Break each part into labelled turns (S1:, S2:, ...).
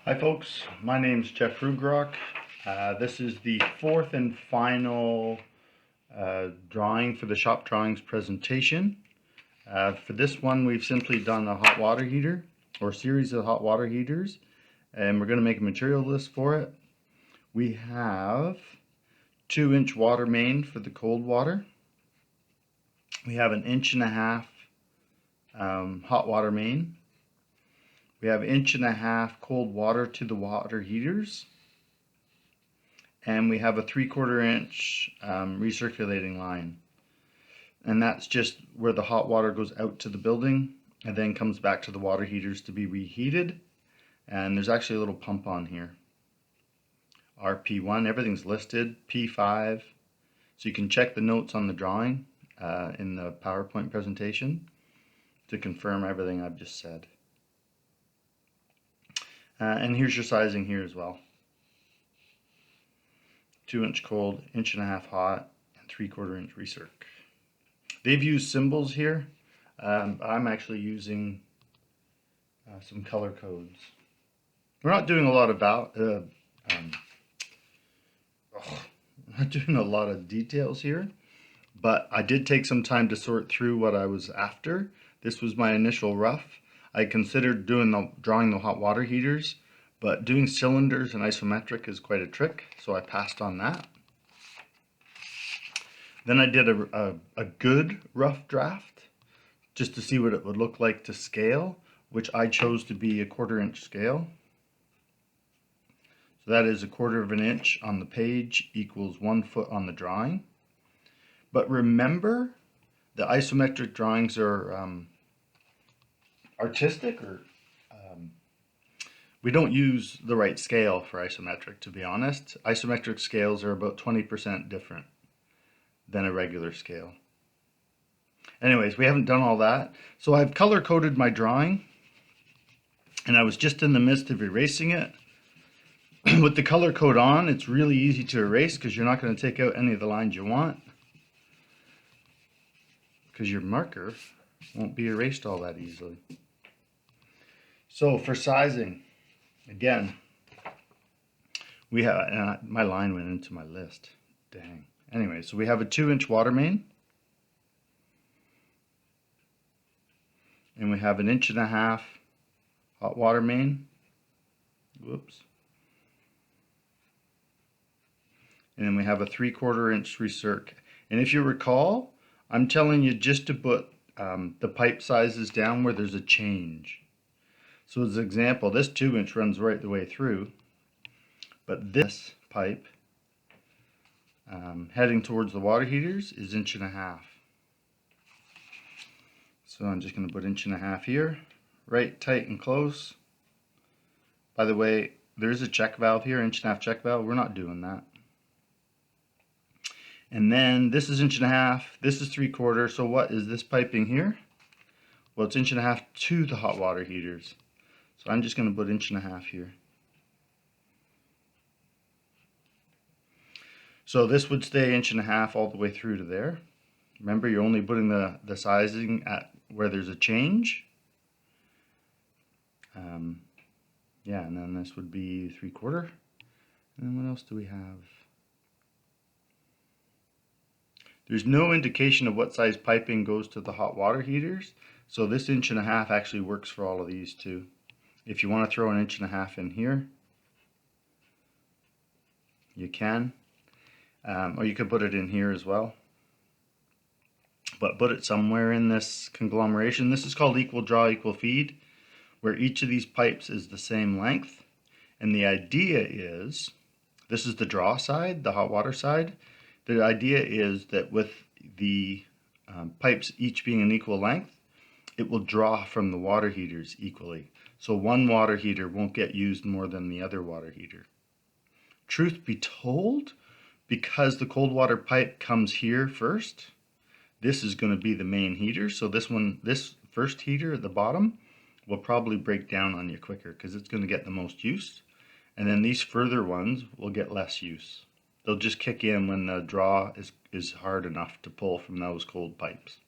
S1: Hi folks, my name's Jeff Drwg. This is the fourth and final drawing for the shop drawings presentation. For this one we've simply done a hot water heater or series of hot water heaters, and we're going to make a material list for it. We have 2-inch water main for the cold water. We have an 1.5 inch hot water main. We have 1.5 inch cold water to the water heaters, and we have a 3/4 inch recirculating line, and that's just where the hot water goes out to the building and then comes back to the water heaters to be reheated. And there's actually a little pump on here. RP1, everything's listed. P5, so you can check the notes on the drawing in the PowerPoint presentation to confirm everything I've just said. And here's your sizing here as well. 2-inch cold, 1.5 inch hot, and 3/4 inch recirc. They've used symbols here. I'm actually using some color codes. We're not doing a lot of not doing a lot of details here, but I did take some time to sort through what I was after. This was my initial rough. I considered drawing the hot water heaters, but doing cylinders and isometric is quite a trick, so I passed on that. Then I did a good rough draft just to see what it would look like to scale, which I chose to be a 1/4 inch scale. So that is 1/4 inch on the page equals 1 foot on the drawing. But remember, the isometric drawings are artistic, or we don't use the right scale for isometric, to be honest. Isometric scales are about 20% different than a regular scale. Anyways, we haven't done all that. So I've color coded my drawing, and I was just in the midst of erasing it. With the color code on, it's really easy to erase because you're not going to take out any of the lines you want, because your marker won't be erased all that easily. So for sizing, again, we have, my line went into my list, dang. Anyway, so we have a 2-inch water main, and we have an 1.5 inch hot water main, whoops, and then we have a 3/4 inch recirc. And if you recall, I'm telling you just to put the pipe sizes down where there's a change. So as an example, this 2-inch runs right the way through, but this pipe heading towards the water heaters is 1.5 inch. So I'm just going to put 1.5 inch here, right tight and close. By the way, there's a check valve here, 1.5 inch check valve. We're not doing that. And then this is 1.5 inch, this is 3/4. So what is this piping here? Well, it's 1.5 inch to the hot water heaters. So I'm just going to put 1.5 inch here. So this would stay 1.5 inch all the way through to there. Remember, you're only putting the sizing at where there's a change. Yeah, and then this would be 3/4. And then what else do we have? There's no indication of what size piping goes to the hot water heaters, so this 1.5 inch actually works for all of these too. If you want to throw an 1.5 inch in here, you can, or you could put it in here as well, but put it somewhere in this conglomeration. This is called equal draw, equal feed, where each of these pipes is the same length. And the idea is, this is the draw side, the hot water side. The idea is that with the pipes each being an equal length, it will draw from the water heaters equally. So one water heater won't get used more than the other water heater. Truth be told, because the cold water pipe comes here first, this is going to be the main heater. So this first heater at the bottom will probably break down on you quicker because it's going to get the most use. And then these further ones will get less use. They'll just kick in when the draw is hard enough to pull from those cold pipes.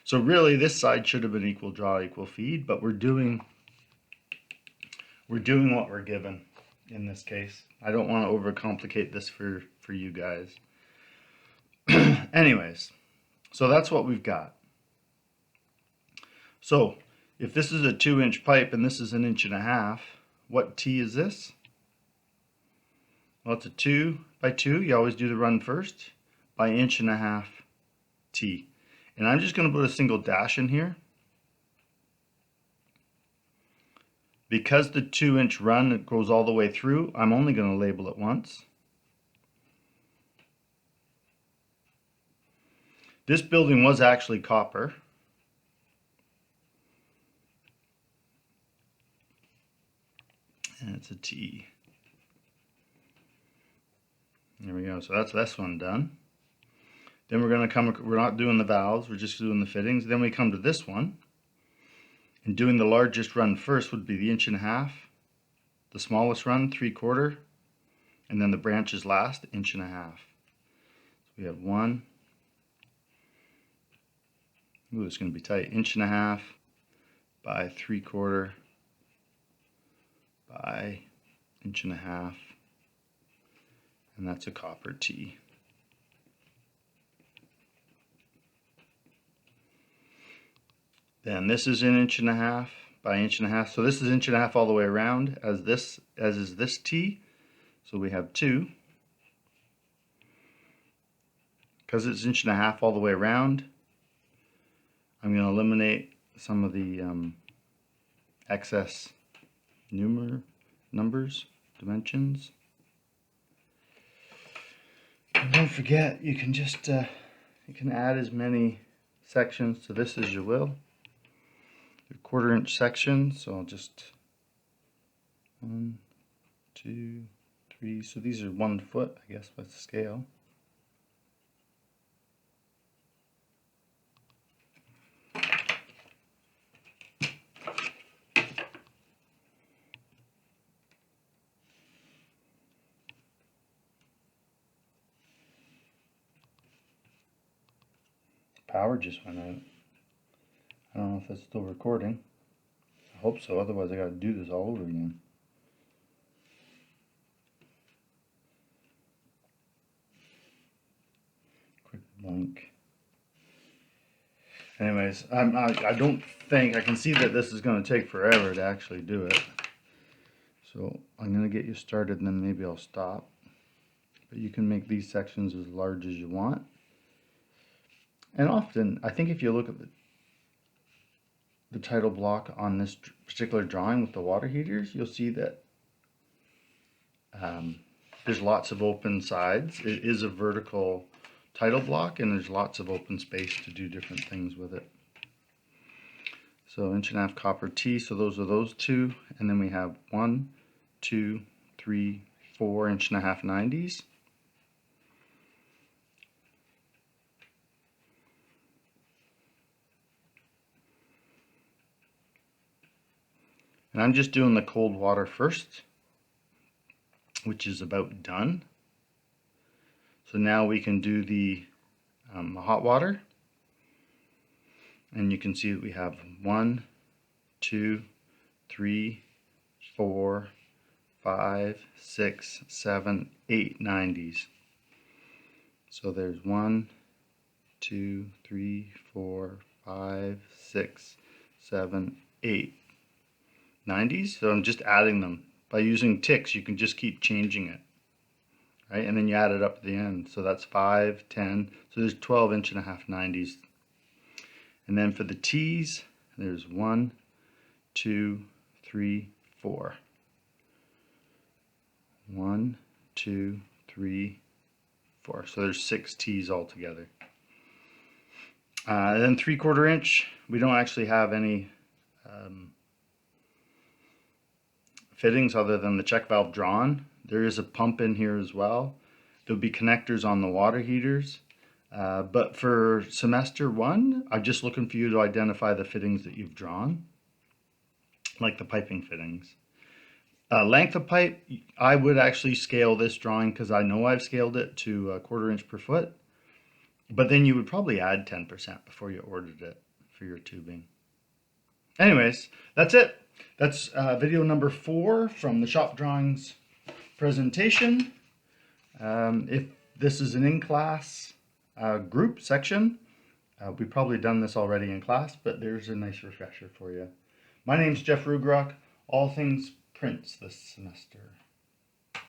S1: So really this side should have been equal draw, equal feed, but we're doing we're doing what we're given in this case. I don't want to overcomplicate this for you guys. Anyways, so that's what we've got. So if this is a 2-inch pipe and this is 1.5 inches, what T is this? Well, it's a 2 by 2. You always do the run first by 1.5 inches T. And I'm just going to put a single dash in here. Because the 2-inch run it goes all the way through, I'm only going to label it once. This building was actually copper. And it's a T. There we go. So that's this one done. Then we're not doing the valves, we're just doing the fittings. Then we come to this one. And doing the largest run first would be the 1.5 inches. The smallest run, 3/4. And then the branches last, 1.5 inches. So we have 1. Ooh, it's going to be tight. 1.5 inches by 3/4 by 1.5 inches. And that's a copper T. Then this is 1.5 inches by 1.5 inches. So this is 1.5 inches all the way around, as is this T. So we have 2. Because it's 1.5 inches all the way around, I'm going to eliminate some of the excess numbers, dimensions. And don't forget, you can just you can add as many sections to this as you will. Your 1/4 inch section, so I'll just 1, 2, 3. So these are 1 foot, I guess, by the scale. Power just went out. I don't know if that's still recording. I hope so, otherwise I gotta do this all over again. Quick blank. Anyways, I don't think, I can see that this is going to take forever to actually do it. So I'm going to get you started and then maybe I'll stop. But you can make these sections as large as you want. And often, I think if you look at the title block on this particular drawing with the water heaters, you'll see that there's lots of open sides. It is a vertical title block and there's lots of open space to do different things with it. So 1.5 inches copper T, so those are those 2, and then we have 1, 2, 3, 4 1.5 inch 90s. And I'm just doing the cold water first, which is about done. So now we can do the hot water. And you can see that we have 1, 2, 3, 4, 5, 6, 7, 8 90s. So there's 1, 2, 3, 4, 5, 6, 7, 8 90s. So I'm just adding them. By using ticks, you can just keep changing it. Right? And then you add it up at the end. So that's 5, 10. So there's 12 1.5 inch 90s. And then for the T's, there's 1, 2, 3, 4. 1, 2, 3, 4. So there's 6 T's altogether. Then 3/4 inch, we don't actually have any fittings other than the check valve drawn. There is a pump in here as well. There'll be connectors on the water heaters. But for semester 1, I'm just looking for you to identify the fittings that you've drawn, like the piping fittings. Length of pipe, I would actually scale this drawing because I know I've scaled it to 1/4 inch per foot. But then you would probably add 10% before you ordered it for your tubing. Anyways, that's it. That's video number 4 from the shop drawings presentation. If this is an in-class group section, we've probably done this already in class, but there's a nice refresher for you. My name's Jeff Rugrock, all things prints this semester.